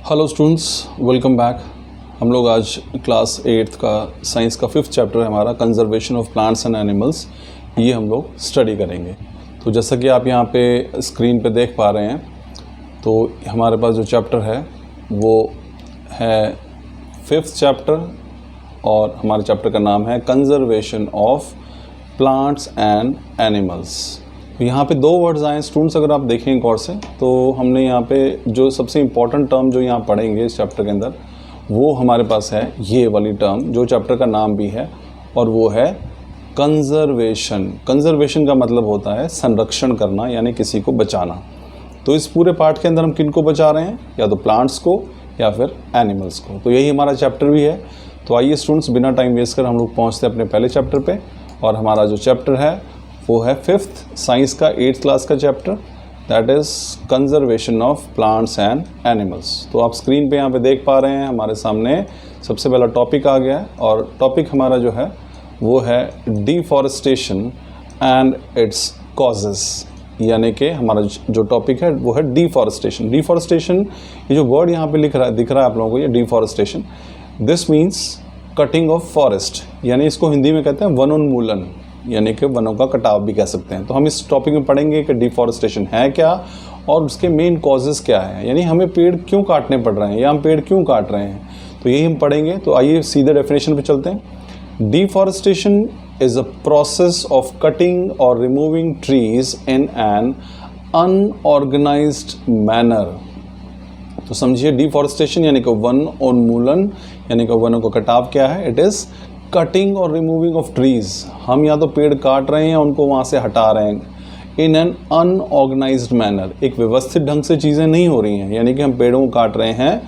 Hello students, welcome back. हम लोग आज क्लास 8th का साइंस का 5th चैप्टर है हमारा conservation of plants and animals, ये हम लोग स्टडी करेंगे। तो जैसा कि आप यहाँ पे स्क्रीन पे देख पा रहे हैं, तो हमारे पास जो चैप्टर है वो है 5th चैप्टर और हमारे चैप्टर का नाम है conservation of plants and animals. यहाँ पे दो वर्ड्स आए स्टूडेंट्स, अगर आप देखें गौर से तो हमने यहाँ पे जो सबसे इम्पॉर्टेंट टर्म जो यहाँ पढ़ेंगे इस चैप्टर के अंदर वो हमारे पास है ये वाली टर्म जो चैप्टर का नाम भी है, और वो है कंजर्वेशन। कंजर्वेशन का मतलब होता है संरक्षण करना, यानी किसी को बचाना। तो इस पूरे पार्ट के अंदर हम किन को बचा रहे हैं, या तो प्लांट्स को या फिर एनिमल्स को। तो यही हमारा चैप्टर भी है। तो आइए स्टूडेंट्स, बिना टाइम वेस्ट कर हम लोग पहुँचते हैं अपने पहले चैप्टर पे, और हमारा जो चैप्टर है वो है 5th साइंस का 8th क्लास का chapter, that is conservation of plants and animals. तो आप स्क्रीन पे यहाँ पे देख पा रहे हैं हमारे सामने सबसे पहला टॉपिक आ गया है, और टॉपिक हमारा जो है वो है डिफॉरेस्टेशन एंड इट्स कॉजेज़। यानी कि हमारा जो टॉपिक है वो है डिफॉरेस्टेशन। डिफॉरेस्टेशन, ये जो वर्ड यहाँ पे दिख रहा है आप लोगों को, ये deforestation, this means cutting of forest, यानी इसको हिंदी में कहते हैं वनोन्मूलन, यानी कि वनों का कटाव भी कह सकते हैं। तो हम इस टॉपिक में पढ़ेंगे कि डिफॉरेस्टेशन है क्या और उसके मेन कॉजेज़ क्या है, यानी हमें पेड़ क्यों काटने पड़ रहे हैं या हम पेड़ क्यों काट रहे हैं, तो यही हम पढ़ेंगे। तो आइए सीधे डेफिनेशन पे चलते हैं। Deforestation is a process of cutting और removing trees in an unorganised manner. तो समझिए, डिफॉरेस्टेशन यानी कि वन उन्मूलन, यानी कि वनों का कटाव क्या है, इट इज़ कटिंग और रिमूविंग ऑफ ट्रीज़। हम या तो पेड़ काट रहे हैं या उनको वहाँ से हटा रहे हैं इन एन अनऑर्गेनाइज्ड मैनर, एक व्यवस्थित ढंग से चीज़ें नहीं हो रही हैं, यानी कि हम पेड़ों को काट रहे हैं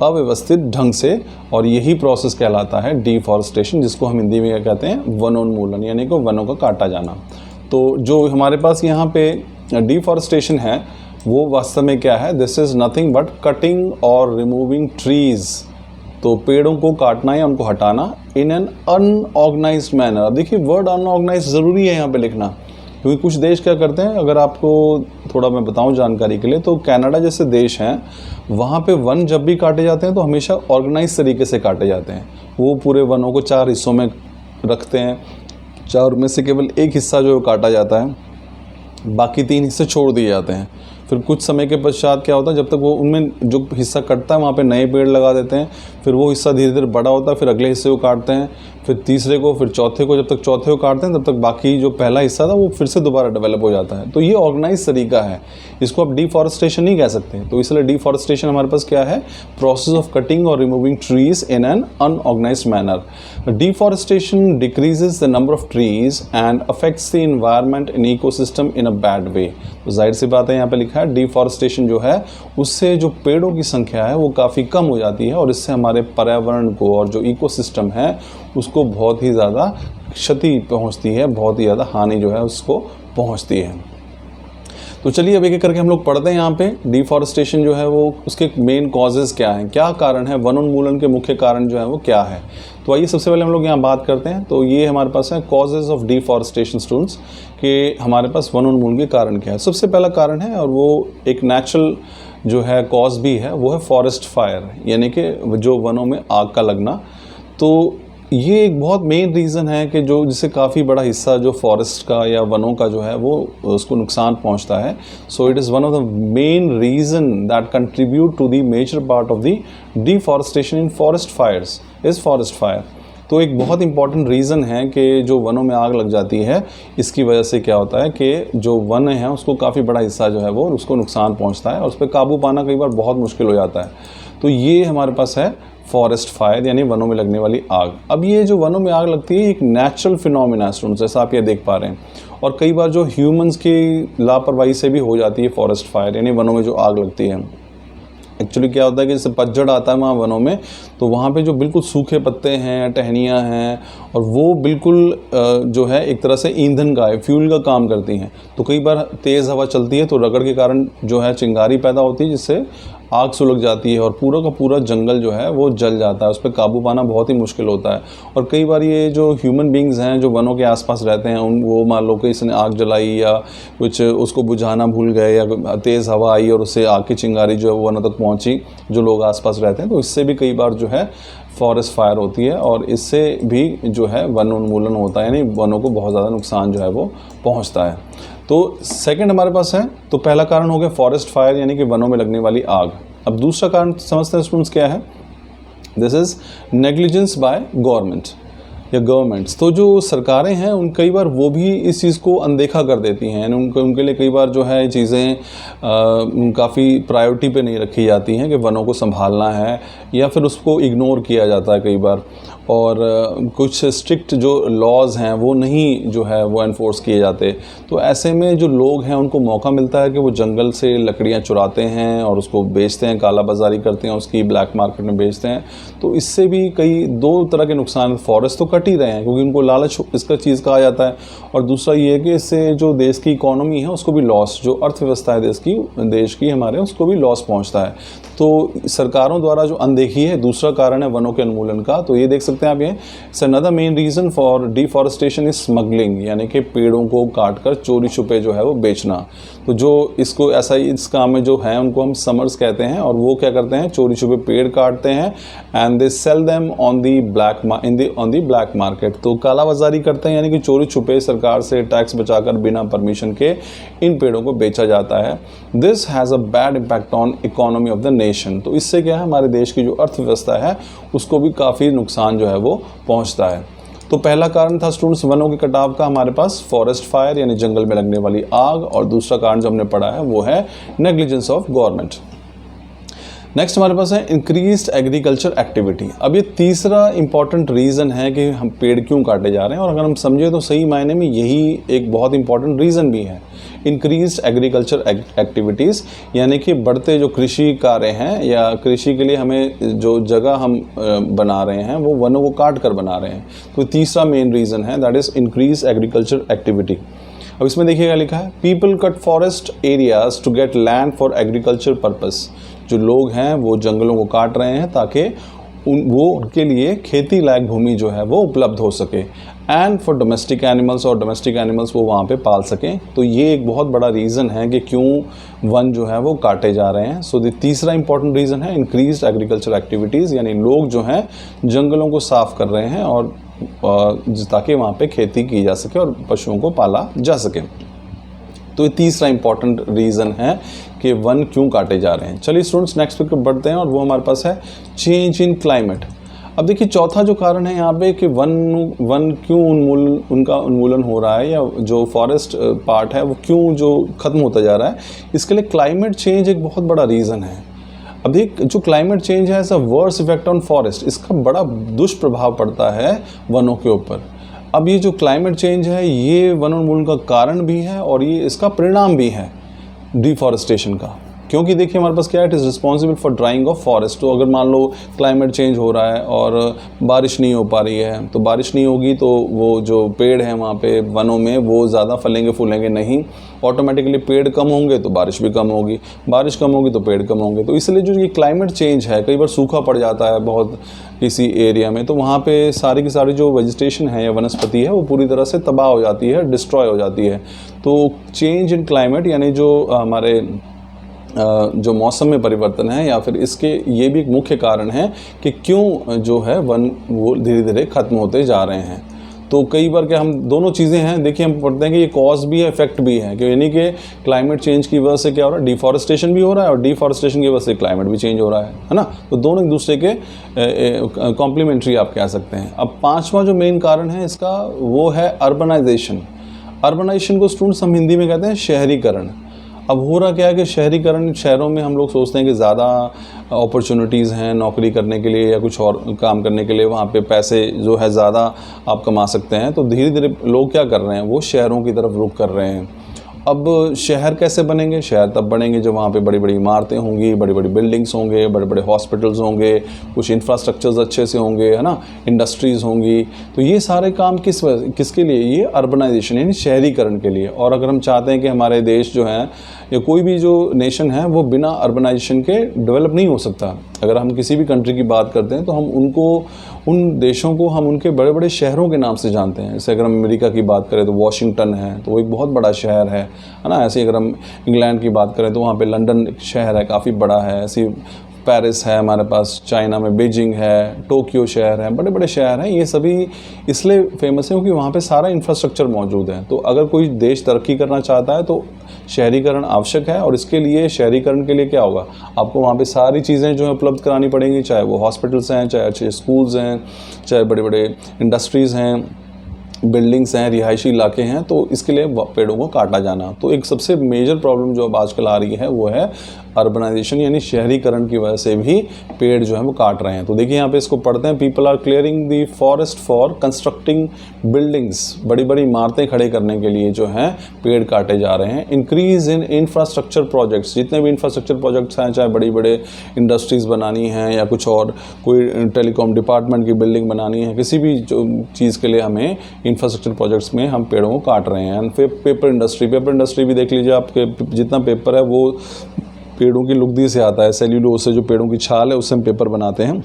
अव्यवस्थित ढंग से, और यही प्रोसेस कहलाता है डिफॉरेस्टेशन, जिसको हम हिंदी में क्या कहते हैं, वनोन्मूलन, यानी कि वनों का काटा जाना। तो जो हमारे पास यहाँ पे डिफॉरेस्टेशन है वो वास्तव में क्या है, this is nothing but cutting और रिमूविंग ट्रीज़। तो पेड़ों को काटना या उनको हटाना इन एन अनऑर्गेनाइज्ड मैनर। अब देखिए, वर्ड अनऑर्गेनाइज्ड ज़रूरी है यहाँ पे लिखना, क्योंकि कुछ देश क्या करते हैं, अगर आपको थोड़ा मैं बताऊँ जानकारी के लिए, तो कनाडा जैसे देश हैं वहाँ पे वन जब भी काटे जाते हैं तो हमेशा ऑर्गेनाइज तरीके से काटे जाते हैं। वो पूरे वनों को 4 हिस्सों में रखते हैं, 4 में से केवल एक हिस्सा जो काटा जाता है, बाकी 3 हिस्से छोड़ दिए जाते हैं। फिर कुछ समय के पश्चात क्या होता है, जब तक वो उनमें जो हिस्सा कटता है वहाँ पे नए पेड़ लगा देते हैं, फिर वो हिस्सा धीरे धीरे बड़ा होता है, फिर अगले हिस्से को काटते हैं, फिर तीसरे को, फिर चौथे को, जब तक चौथे को काटते हैं तब तक बाकी जो पहला हिस्सा था वो फिर से दोबारा डेवलप हो जाता है। तो ये ऑर्गेनाइज तरीका है, इसको आप डिफॉरेस्टेशन नहीं कह सकते। तो इसलिए डिफॉरेस्टेशन हमारे पास क्या है, प्रोसेस ऑफ कटिंग और removing trees in an unorganised manner. Deforestation decreases the number of trees and affects the environment in ecosystem in a bad way. तो जाहिर सी बात है, यहाँ पे लिखा है डिफॉरेस्टेशन जो है उससे जो पेड़ों की संख्या है वो काफ़ी कम हो जाती है, और इससे हमारे पर्यावरण को और जो इकोसिस्टम है उसको बहुत ही ज़्यादा क्षति पहुंचती है, बहुत ही ज़्यादा हानि जो है उसको पहुंचती है। तो चलिए अब एक एक करके हम लोग पढ़ते हैं यहाँ पे डिफॉरेस्टेशन जो है वो उसके मेन कॉजेज़ क्या हैं, क्या कारण है, वनोन्मूलन के मुख्य कारण जो है वो क्या है। तो आइए सबसे पहले हम लोग यहाँ बात करते हैं। तो ये हमारे पास है कॉजेज़ ऑफ डिफॉरेस्टेशन स्टूडेंट्स, कि हमारे पास वनोन्मूलन के कारण क्या है। सबसे पहला कारण है, और वो एक नेचुरल जो है कॉज भी है, वो है फॉरेस्ट फायर, यानी कि जो वनों में आग का लगना। तो ये एक बहुत मेन रीज़न है कि जो जिससे काफ़ी बड़ा हिस्सा जो फॉरेस्ट का या वनों का जो है वो उसको नुकसान पहुंचता है। So it is one of the main reason that contribute to the major part of the deforestation in forest fires is forest fire. तो एक बहुत इंपॉर्टेंट रीज़न है कि जो वनों में आग लग जाती है, इसकी वजह से क्या होता है कि जो वन है उसको काफ़ी बड़ा हिस्सा जो है वो उसको नुकसान पहुंचता है, और उस पर काबू पाना कई बार बहुत मुश्किल हो जाता है। तो ये हमारे पास है फॉरेस्ट फायर, यानी वनों में लगने वाली आग। अब ये जो वनों में आग लगती है एक नेचुरल फिनोमिना स्टूडेंट्स, जैसा आप ये देख पा रहे हैं, और कई बार जो ह्यूमंस की लापरवाही से भी हो जाती है फॉरेस्ट फायर, यानी वनों में जो आग लगती है। एक्चुअली क्या होता है कि जैसे पतझड़ आता है वहाँ वनों में, तो वहाँ पे जो बिल्कुल सूखे पत्ते हैं, टहनियाँ हैं, और वो बिल्कुल जो है एक तरह से ईंधन का है, फ्यूल का काम करती हैं। तो कई बार तेज़ हवा चलती है तो रगड़ के कारण जो है चिंगारी पैदा होती है, जिससे आग सुलग जाती है और पूरा का पूरा जंगल जो है वो जल जाता है, उस पर काबू पाना बहुत ही मुश्किल होता है। और कई बार ये जो ह्यूमन बींग्स हैं जो वनों के आसपास रहते हैं, वो मान लो कि इसने आग जलाई या कुछ उसको बुझाना भूल गए या तेज़ हवा आई और उससे आग की चिंगारी जो है वो वनों तक पहुँची, जो लोग आसपास रहते हैं, तो इससे भी कई बार जो है फॉरेस्ट फायर होती है और इससे भी जो है वन उन्मूलन होता है, यानी वनों को बहुत ज़्यादा नुकसान जो है वो पहुँचता है। तो सेकंड हमारे पास है, तो पहला कारण हो गया फॉरेस्ट फायर यानी कि वनों में लगने वाली आग। अब दूसरा कारण समझते हैं स्टूडेंट्स क्या है, this is negligence by government या गवर्नमेंट्स। तो जो सरकारें हैं उन कई बार वो भी इस चीज़ को अनदेखा कर देती हैं, यानी उनके लिए कई बार जो है चीज़ें काफ़ी प्रायोरिटी पे नहीं रखी जाती हैं कि वनों को संभालना है, या फिर उसको इग्नोर किया जाता है कई बार, और कुछ स्ट्रिक्ट जो लॉज हैं वो नहीं जो है वो एनफोर्स किए जाते। तो ऐसे में जो लोग हैं उनको मौका मिलता है कि वो जंगल से लकड़ियाँ चुराते हैं और उसको बेचते हैं, काला बाजारी करते हैं, उसकी ब्लैक मार्केट में बेचते हैं। तो इससे भी कई दो तरह के नुकसान, फॉरेस्ट तो कट ही रहे हैं क्योंकि उनको लालच इसका चीज़ कहा जाता है, और दूसरा ये है कि इससे जो देश की इकोनॉमी है उसको भी लॉस, जो अर्थव्यवस्था है देश की हमारे, उसको भी लॉस पहुँचता है। तो सरकारों द्वारा जो अनदेखी है दूसरा कारण है वनों के उन्मूलन का। तो ये देख सकते हैं आप, ये it's another main reason for deforestation is smuggling, यानी कि पेड़ों को काटकर चोरी छुपे जो है वो बेचना। तो जो इसको ऐसा ही इस काम में जो है उनको हम समर्स कहते हैं, और वो क्या करते हैं, चोरी छुपे पेड़ काटते हैं and they sell them on the black market. तो काला बाजारी करते हैं, यानी कि चोरी छुपे सरकार से टैक्स बचाकर बिना परमिशन के इन पेड़ों को बेचा जाता है। This has a bad impact on economy of the nation. तो इससे क्या है, हमारे देश की जो अर्थव्यवस्था है उसको भी काफ़ी नुकसान जो है वो पहुंचता है। तो पहला कारण था स्टूडेंट्स वनों के कटाव का हमारे पास फॉरेस्ट फायर यानी जंगल में लगने वाली आग, और दूसरा कारण जो हमने पढ़ा है वो है नेग्लिजेंस ऑफ गवर्नमेंट। नेक्स्ट हमारे पास है इंक्रीज्ड एग्रीकल्चर एक्टिविटी। अब ये तीसरा इंपॉर्टेंट रीज़न है कि हम पेड़ क्यों काटे जा रहे हैं, और अगर हम समझे तो सही मायने में यही एक बहुत इंपॉर्टेंट रीज़न भी है। इंक्रीज्ड एग्रीकल्चर एक्टिविटीज़ यानी कि बढ़ते जो कृषि कार्य हैं या कृषि के लिए हमें जो जगह हम बना रहे हैं वो वनों को काट कर बना रहे हैं। तो तीसरा मेन रीज़न है, that is increase agriculture activity. अब इसमें देखिएगा लिखा है, people cut forest areas to get land for agriculture purpose. जो लोग हैं वो जंगलों को काट रहे हैं ताकि उनके लिए खेती लायक भूमि जो है वो उपलब्ध हो सके, एंड फॉर डोमेस्टिक एनिमल्स, और डोमेस्टिक एनिमल्स वो वहाँ पे पाल सकें। तो ये एक बहुत बड़ा रीज़न है कि क्यों वन जो है वो काटे जा रहे हैं। सो तीसरा इंपॉर्टेंट रीज़न है इंक्रीज्ड एग्रीकल्चर एक्टिविटीज़, यानी लोग जो हैं जंगलों को साफ़ कर रहे हैं और ताकि वहाँ पे खेती की जा सके और पशुओं को पाला जा सके। तो ये तीसरा इंपॉर्टेंट रीज़न है कि वन क्यों काटे जा रहे हैं। चलिए स्टूडेंट्स नेक्स्ट पे बढ़ते हैं, और वो हमारे पास है चेंज इन क्लाइमेट। अब देखिए चौथा जो कारण है यहाँ पे कि वन क्यों उनका उन्मूलन हो रहा है, या जो फॉरेस्ट पार्ट है वो क्यों जो ख़त्म होता जा रहा है, इसके लिए क्लाइमेट चेंज एक बहुत बड़ा रीज़न है। अब देख, जो क्लाइमेट चेंज है ऐसा वर्स इफेक्ट ऑन फॉरेस्ट, इसका बड़ा दुष्प्रभाव पड़ता है वनों के ऊपर। अब ये जो क्लाइमेट चेंज है ये वन उन्मूलन का कारण भी है और ये इसका परिणाम भी है डिफॉरेस्टेशन का, क्योंकि देखिए हमारे पास क्या है, it is responsible for drying of forest. तो अगर मान लो क्लाइमेट चेंज हो रहा है और बारिश नहीं हो पा रही है, तो बारिश नहीं होगी तो वो जो पेड़ हैं वहाँ पे वनों में वो ज़्यादा फलेंगे फूलेंगे नहीं, ऑटोमेटिकली पेड़ कम होंगे तो बारिश भी कम होगी, बारिश कम होगी तो पेड़ कम होंगे। तो इसलिए जो ये क्लाइमेट चेंज है, कई बार सूखा पड़ जाता है बहुत किसी एरिया में, तो वहाँ पे सारी की सारी जो वेजिटेशन है या वनस्पति है वो पूरी तरह से तबाह हो जाती है, डिस्ट्रॉय हो जाती है। तो चेंज इन क्लाइमेट यानी जो हमारे जो मौसम में परिवर्तन है, या फिर इसके ये भी एक मुख्य कारण है कि क्यों जो है वन वो धीरे धीरे ख़त्म होते जा रहे हैं। तो कई बार क्या हम दोनों चीज़ें हैं, देखिए हम पढ़ते हैं कि ये कॉज भी है इफेक्ट भी है, कि यानी कि क्लाइमेट चेंज की वजह से क्या हो रहा है, डिफॉरेस्टेशन भी हो रहा है, और डिफॉरेस्टेशन की वजह से क्लाइमेट भी चेंज हो रहा है ना। तो दोनों एक दूसरे के कॉम्प्लीमेंट्री आप कह सकते हैं। अब पांचवा जो मेन कारण है इसका वो है अर्बनाइजेशन। अर्बनाइजेशन को स्टूडेंट्स हम हिंदी में कहते हैं शहरीकरण। अब हो रहा क्या है कि शहरीकरण, शहरों में हम लोग सोचते हैं कि ज़्यादा अपॉर्चुनिटीज़ हैं नौकरी करने के लिए या कुछ और काम करने के लिए, वहाँ पे पैसे जो है ज़्यादा आप कमा सकते हैं। तो धीरे धीरे लोग क्या कर रहे हैं, वो शहरों की तरफ रुख कर रहे हैं, अब शहर कैसे बनेंगे? शहर तब बनेंगे जब वहाँ पे बड़ी बड़ी इमारतें होंगी, बड़ी बड़ी बिल्डिंग्स होंगे, बड़े बड़े हॉस्पिटल्स होंगे, कुछ इंफ्रास्ट्रक्चर्स अच्छे से होंगे, है ना, इंडस्ट्रीज़ होंगी। तो ये सारे काम किसके लिए? ये अर्बनाइजेशन यानी शहरीकरण के लिए। और अगर हम चाहते हैं कि हमारे देश जो है या कोई भी जो नेशन है वो बिना अर्बनाइजेशन के डेवलप नहीं हो सकता। अगर हम किसी भी कंट्री की बात करते हैं तो हम उन देशों को हम उनके बड़े बड़े शहरों के नाम से जानते हैं। जैसे अगर हम अमेरिका की बात करें तो वॉशिंगटन है, तो वो एक बहुत बड़ा शहर है ना। ऐसे अगर हम इंग्लैंड की बात करें तो वहाँ पे लंदन एक शहर है, काफ़ी बड़ा है। ऐसी पेरिस है हमारे पास, चाइना में बीजिंग है, टोक्यो शहर है, बड़े बड़े शहर हैं। ये सभी इसलिए फेमस है क्योंकि वहाँ पे सारा इंफ्रास्ट्रक्चर मौजूद है। तो अगर कोई देश तरक्की करना चाहता है तो शहरीकरण आवश्यक है। और इसके लिए शहरीकरण के लिए क्या होगा? आपको वहाँ पे सारी चीज़ें जो है उपलब्ध करानी पड़ेंगी, चाहे वो हॉस्पिटल्स हैं, चाहे अच्छे स्कूल्स हैं, चाहे बड़े बड़े इंडस्ट्रीज़ हैं, बिल्डिंग्स हैं, रिहायशी इलाके हैं। तो इसके लिए पेड़ों को काटा जाना। तो एक सबसे मेजर प्रॉब्लम जो अब आजकल आ रही है वो है अर्बनाइजेशन यानी शहरीकरण की वजह से भी पेड़ जो है वो काट रहे हैं। तो देखिए यहाँ पे इसको पढ़ते हैं, people are clearing the forest for constructing buildings. बड़ी बड़ी इमारतें खड़े करने के लिए जो है पेड़ काटे जा रहे हैं। इंक्रीज इन इंफ्रास्ट्रक्चर प्रोजेक्ट्स, जितने भी इंफ्रास्ट्रक्चर प्रोजेक्ट्स हैं, चाहे बड़ी बड़े इंडस्ट्रीज़ बनानी हैं या कुछ और कोई टेलीकॉम डिपार्टमेंट की बिल्डिंग बनानी है, किसी भी जो चीज़ के लिए हमें इंफ्रास्ट्रक्चर प्रोजेक्ट्स में हम पेड़ों को काट रहे हैं। एंड फिर पेपर इंडस्ट्री भी देख लीजिए, आपके जितना पेपर है वो पेड़ों की लुगदी से आता है, सेल्यूलोज से, जो पेड़ों की छाल है उससे हम पेपर बनाते हैं।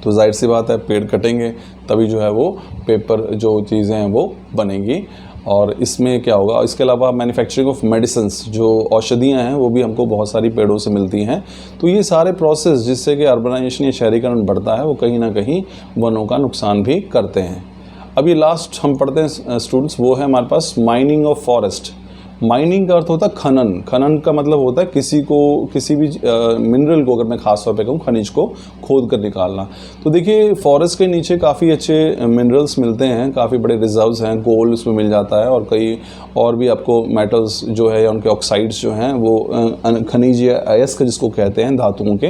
तो जाहिर सी बात है पेड़ कटेंगे तभी जो है वो पेपर जो चीज़ें हैं वो बनेंगी। और इसमें क्या होगा? इसके अलावा मैन्युफैक्चरिंग ऑफ मेडिसिन्स, जो औषधियाँ हैं वो भी हमको बहुत सारी पेड़ों से मिलती हैं। तो ये सारे प्रोसेस जिससे कि अर्बनाइजेशन या शहरीकरण बढ़ता है वो कहीं ना कहीं वनों का नुकसान भी करते हैं। अभी लास्ट हम पढ़ते हैं स्टूडेंट्स, वो है हमारे पास माइनिंग ऑफ फॉरेस्ट। माइनिंग का अर्थ होता है खनन। खनन का मतलब होता है किसी भी मिनरल को, अगर मैं खास तौर पे कहूँ खनिज को खोद कर निकालना। तो देखिए फॉरेस्ट के नीचे काफ़ी अच्छे मिनरल्स मिलते हैं, काफ़ी बड़े रिजर्व्स हैं, गोल्ड उसमें मिल जाता है और कई और भी आपको मेटल्स जो है या उनके ऑक्साइड्स जो हैं वो खनिज या अयस्क जिसको कहते हैं धातुओं के,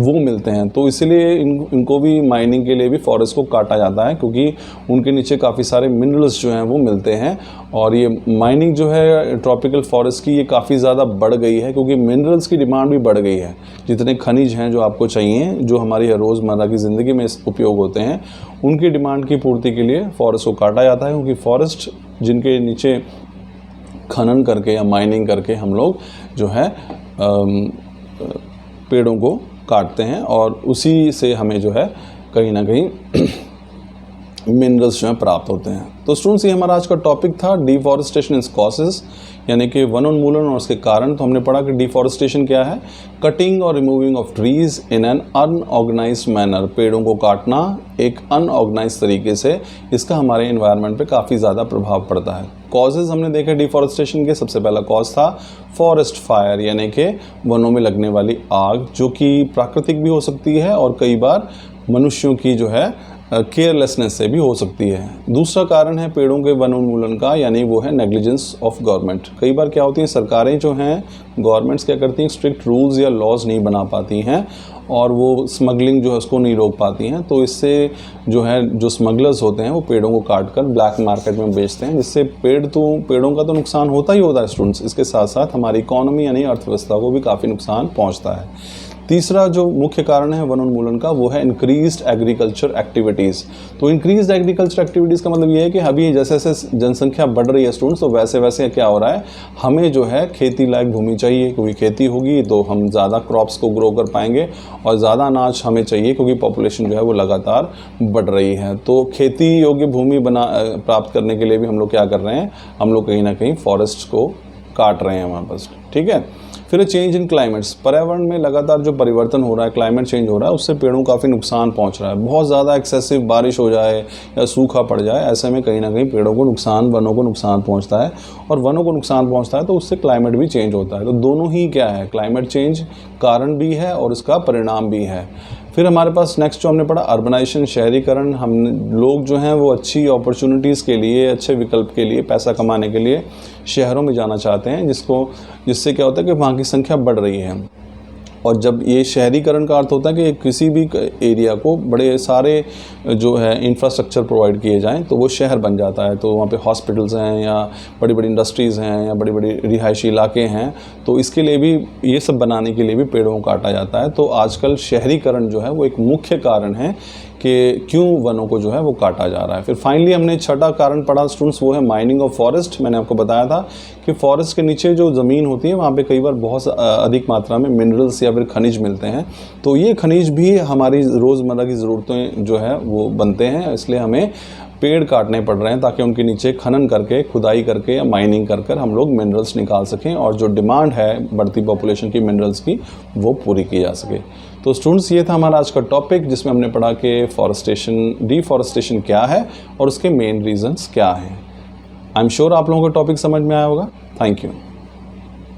वो मिलते हैं। तो इसलिए इनको भी माइनिंग के लिए भी फॉरेस्ट को काटा जाता है क्योंकि उनके नीचे काफ़ी सारे मिनरल्स जो हैं वो मिलते हैं। और ये माइनिंग जो है ट्रॉपिकल फॉरेस्ट की, ये काफ़ी ज़्यादा बढ़ गई है क्योंकि मिनरल्स की डिमांड भी बढ़ गई है। जितने खनिज हैं जो आपको चाहिए, जो हमारी रोज़मर्रा की ज़िंदगी में उपयोग होते हैं, उनकी डिमांड की पूर्ति के लिए फ़ॉरेस्ट को काटा जाता है। क्योंकि फ़ॉरेस्ट जिनके नीचे खनन करके या माइनिंग करके हम लोग जो है पेड़ों को काटते हैं और उसी से हमें जो है कहीं ना कहीं मिनरल्स जो हैं प्राप्त होते हैं। तो स्टूडेंट्स ये हमारा आज का टॉपिक था डिफॉरेस्टेशन इज कॉजेज, यानी कि वनोन्मूलन और उसके कारण। तो हमने पढ़ा कि डिफॉरेस्टेशन क्या है? कटिंग और removing of trees in an unorganised manner, पेड़ों को काटना एक अनऑर्गेनाइज्ड तरीके से, इसका हमारे एनवायरनमेंट पे काफ़ी ज़्यादा प्रभाव पड़ता है। कॉजेज़ हमने देखे डिफॉरेस्टेशन के, सबसे पहला कॉज था फॉरेस्ट फायर, यानी कि वनों में लगने वाली आग, जो कि प्राकृतिक भी हो सकती है और कई बार मनुष्यों की जो है केयरलेसनेस से भी हो सकती है। दूसरा कारण है पेड़ों के वनोन्मूलन का, यानी वो है नेग्लिजेंस ऑफ गवर्नमेंट। कई बार क्या होती है, सरकारें जो हैं, गवर्नमेंट्स क्या करती हैं, स्ट्रिक्ट रूल्स या लॉज नहीं बना पाती हैं और वो स्मगलिंग जो है उसको नहीं रोक पाती हैं। तो इससे जो है जो स्मगलर्स होते हैं वो पेड़ों को काट कर ब्लैक मार्केट में बेचते हैं, जिससे पेड़ों का तो नुकसान होता ही होता है स्टूडेंट्स, इसके साथ साथ हमारी इकोनॉमी यानी अर्थव्यवस्था को भी काफ़ी नुकसान पहुँचता है। तीसरा जो मुख्य कारण है वनोन्मूलन का वो है इंक्रीज्ड एग्रीकल्चर एक्टिविटीज़। तो इंक्रीज्ड एग्रीकल्चर एक्टिविटीज़ का मतलब ये है कि अभी जैसे जैसे जनसंख्या बढ़ रही है स्टूडेंट्स, तो वैसे वैसे क्या हो रहा है, हमें जो है खेती लायक भूमि चाहिए, क्योंकि खेती होगी तो हम ज़्यादा क्रॉप्स को ग्रो कर पाएंगे और ज़्यादा अनाज हमें चाहिए क्योंकि पॉपुलेशन जो है वो लगातार बढ़ रही है। तो खेती योग्य भूमि प्राप्त करने के लिए भी हम लोग क्या कर रहे हैं, हम लोग कहीं ना कहीं फॉरेस्ट को काट रहे हैं हमारे पास। ठीक है। फिर चेंज इन क्लाइमेट्स, पर्यावरण में लगातार जो परिवर्तन हो रहा है, क्लाइमेट चेंज हो रहा है, उससे पेड़ों को काफ़ी नुकसान पहुंच रहा है। बहुत ज़्यादा एक्सेसिव बारिश हो जाए या सूखा पड़ जाए, ऐसे में कहीं ना कहीं पेड़ों को नुकसान, वनों को नुकसान पहुंचता है और वनों को नुकसान पहुंचता है तो उससे क्लाइमेट भी चेंज होता है। तो दोनों ही क्या है, क्लाइमेट चेंज कारण भी है और इसका परिणाम भी है। फिर हमारे पास नेक्स्ट जो हमने पढ़ा अर्बनाइजेशन, शहरीकरण। हम लोग जो हैं वो अच्छी अपॉर्चुनिटीज़ के लिए, अच्छे विकल्प के लिए, पैसा कमाने के लिए शहरों में जाना चाहते हैं, जिससे क्या होता है कि वहाँ की संख्या बढ़ रही है। और जब ये शहरीकरण का अर्थ होता है कि किसी भी एरिया को बड़े सारे जो है इंफ्रास्ट्रक्चर प्रोवाइड किए जाएं तो वो शहर बन जाता है। तो वहाँ पे हॉस्पिटल्स हैं या बड़ी बड़ी इंडस्ट्रीज़ हैं या बड़ी बड़ी रिहायशी इलाके हैं, तो इसके लिए भी, ये सब बनाने के लिए भी पेड़ों को काटा जाता है। तो आजकल शहरीकरण जो है वो एक मुख्य कारण है कि क्यों वनों को जो है वो काटा जा रहा है। फिर फाइनली हमने छठा कारण पढ़ा स्टूडेंट्स, वो है माइनिंग ऑफ फॉरेस्ट। मैंने आपको बताया था कि फॉरेस्ट के नीचे जो ज़मीन होती है वहाँ पे कई बार बहुत अधिक मात्रा में मिनरल्स या फिर खनिज मिलते हैं। तो ये खनिज भी हमारी रोज़मर्रा की ज़रूरतें जो है वो बनते हैं, इसलिए हमें पेड़ काटने पड़ रहे हैं ताकि उनके नीचे खनन करके, खुदाई करके या माइनिंग कर हम लोग मिनरल्स निकाल सकें और जो डिमांड है बढ़ती पॉपुलेशन की मिनरल्स की वो पूरी की जा सके। तो स्टूडेंट्स, ये था हमारा आज का टॉपिक जिसमें हमने पढ़ा कि डिफॉरेस्टेशन क्या है और उसके मेन रीजंस क्या हैं। आई एम श्योर आप लोगों को टॉपिक समझ में आया होगा। Thank you.